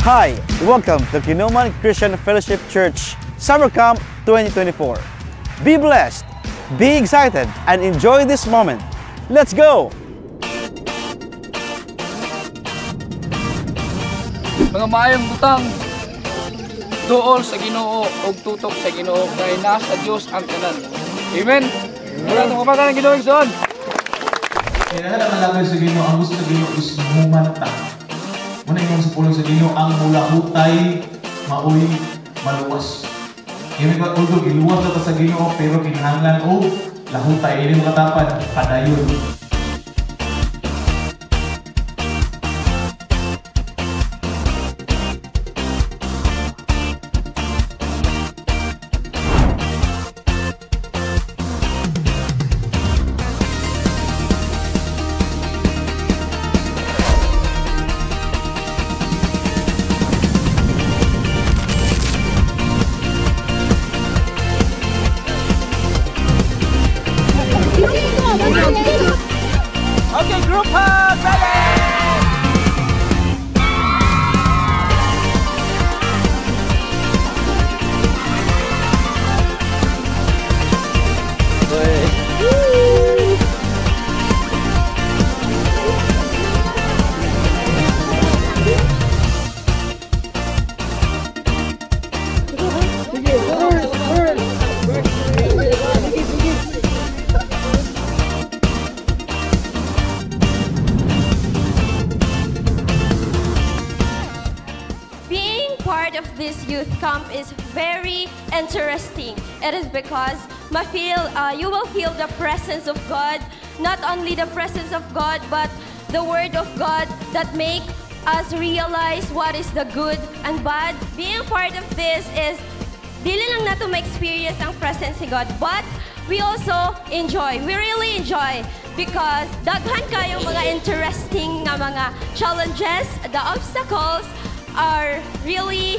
Hi, welcome to Kinuman Christian Fellowship Church Summer Camp 2024. Be blessed, be excited, and enjoy this moment. Let's go! Mga maayong butang, duol sa Ginoo ug tutok sa Ginoo kay nasa Dios ang tanan. Amen. Wala tong kapatan ng Ginoo igsoon. Kaya naman lagay sa Ginoo ang gusto sa Ginoo is humanta. Muna yung sa pulong sa Ginoo ang mulahutay maoy maluwas. Kaya may pag-ulog iluwas na sa Ginoo pero kinahanglan o lahutay ini mga tapan padayon. Okay, group hug, ready! Part of this youth camp is very interesting. It is because you will feel the presence of God, not only the presence of God, but the Word of God that make us realize what is the good and bad. Being part of this is, dili lang nato ma-experience ang presence ni God, but we also enjoy. We really enjoy because daghan kayo mga interesting nga mga challenges, the obstacles, are really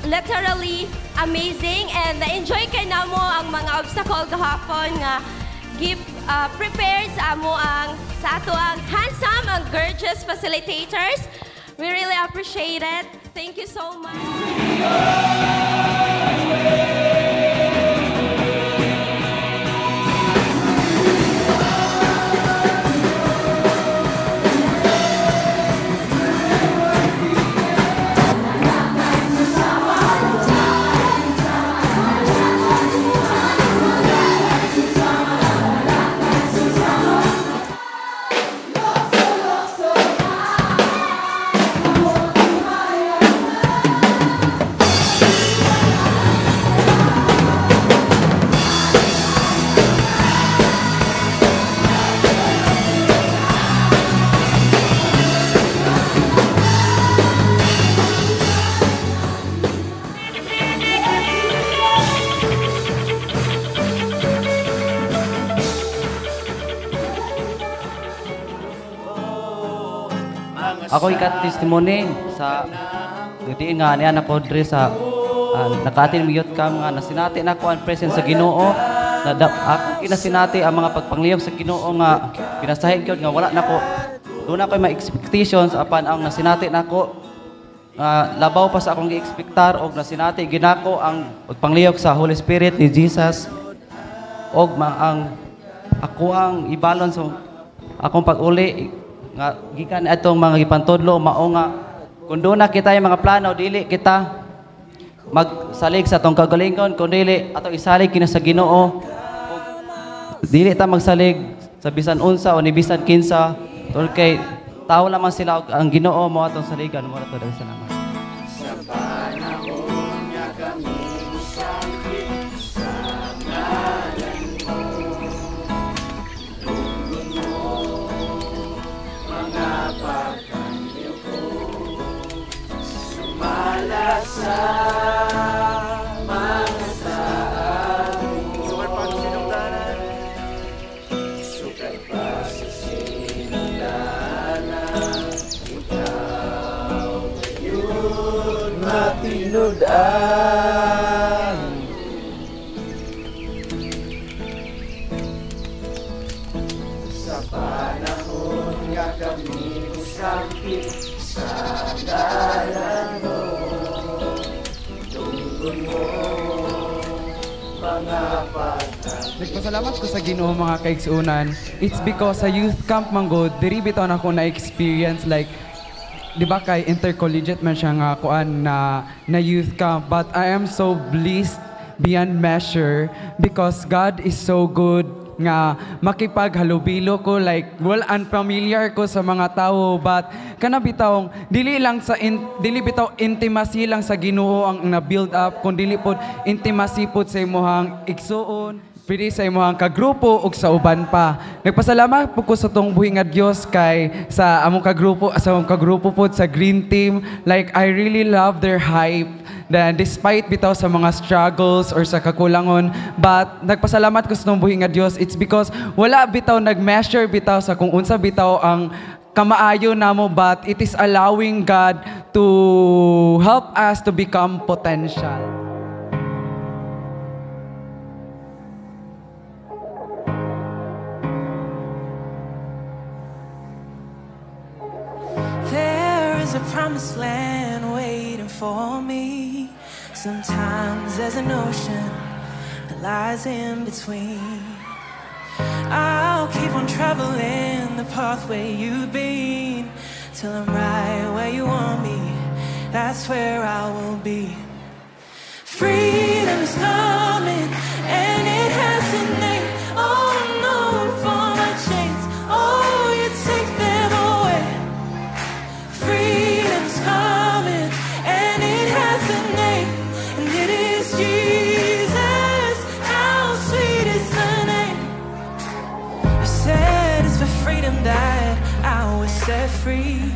literally amazing and na-enjoy kay namo ang mga obstacle gahapon nga prepared sa ato ang handsome and gorgeous facilitators. We really appreciate it. Thank you so much. Ako ikat testimony sa gudi nga niya na podre sa nakatin miyot ka mga nasinati na ko ang presence sa Ginoo na ako kinasinati ang mga pagpangliyog sa Ginoo nga pinasahin ko nga wala nako doon ako may expectations apan ang nasinati nako labaw pa sa akong gi-expectar og nasinati ginako ang pagpangliyog sa Holy Spirit ni Jesus og ang ako ang ibalon sa akong pag-uli nga gikan atong mga gipantudlo mao nga kun doon na kita yung mga plano dili kita magsalig sa atong kagalingon kun dili atong isalig kina sa Ginoo dili ta magsalig sa bisan unsa o ni bisan kinsa tungod kay tao lamang sila og ang Ginoo mo atong saligan mo ato dali salamat sa panahon nga kami sakit sa ngalan mo sa mga saan sukat pa sa sindanan ikaw yun matinudan sa panahon nga kami usapit sa dalan mo Nagpasalamat ko sa Ginoo mga kaigsuunan. It's because sa youth camp manggod, diri bitaw na ako na experience like di ba kay intercollegiate man siya nga kuan na youth camp, but I am so blessed beyond measure because God is so good nga makipaghalubilo ko like unfamiliar ko sa mga tao, but kana bitawng dili bitaw intimacy lang sa Ginoo ang na build up, kun dili pod intimacy pod sa imong igsuon, pwede sa imong kagrupo ug sa uban pa. Nagpasalamat po ko sa tong buhi nga Dios kay sa among kagrupo pod sa Green Team. Like I really love their hype. Then despite bitaw sa mga struggles or sa kakulangon, but nagpasalamat ko sa tong buhi nga Dios. It's because wala bitaw nag-measure bitaw sa kung unsa bitaw ang kamaayo namo, but it is allowing God to help us to become potential. There's a promised land waiting for me. Sometimes there's an ocean that lies in between. I'll keep on traveling the pathway you've been till I'm right where you want me. That's where I will be. Freedom is coming and it has a name. Oh no, for my chains. Oh, you take them away. Freedom's coming and it has a name, and it is Jesus. How sweet is the name. You said it's for freedom that I was set free.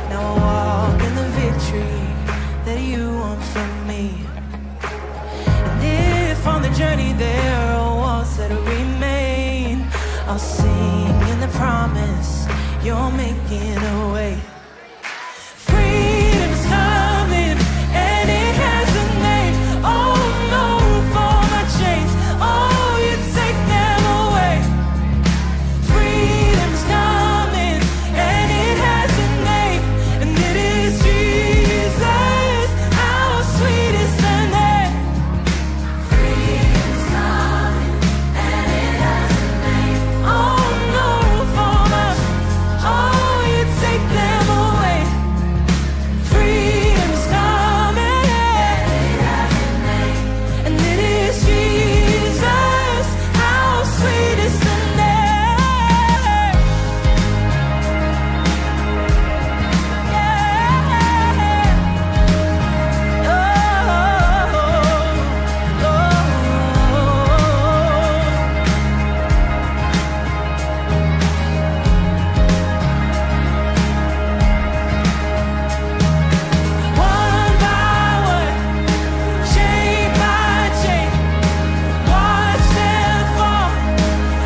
Now I walk in the victory that you want from me. And if on the journey there are walls that remain, I'll sing in the promise you're making a way. Freedom's coming and it has a name. Oh no, for my chains. Oh, you take them away. Freedom's coming and it has a name, and it is Jesus. How sweet is the name. Freedom's coming and it has a name. Oh no, for my, oh, you take them away. Freedom's coming and it is Jesus. How sweet is the name. One by one, chain by chain, watch them fall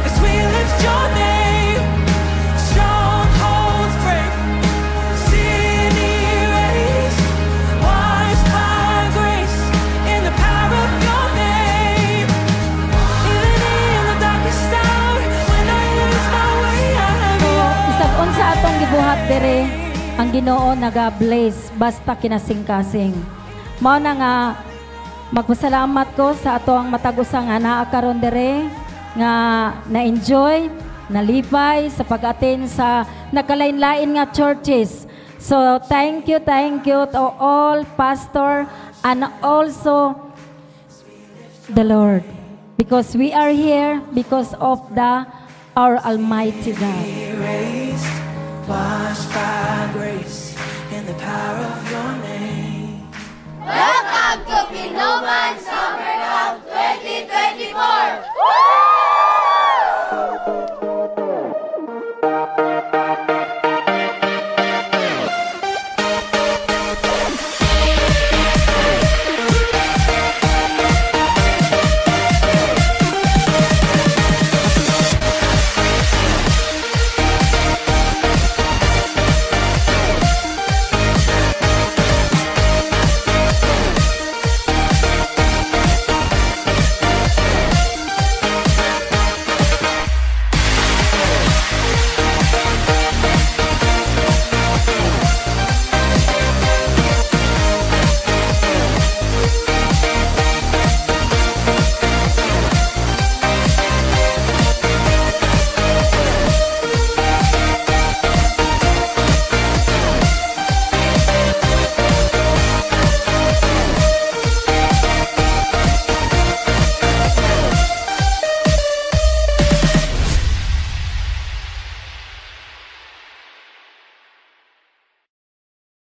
as we lift your name. Strongholds break, sin erased, washed by grace in the power of your name. Even in the darkest hour, when I lose my way, I have So, you. isag unsa atong gibuhat dere, ang Ginoo naga-bless basta kinasing-kasing. Mao na nga magpasalamat ko sa ato ang matag-usa nga naa karon dere nga na-enjoy, nalipay sa pag-attend sa nagkalain-lain nga churches. So thank you to all pastor and also the Lord, because we are here because of our Almighty God. Erased, washed by grace in the power of your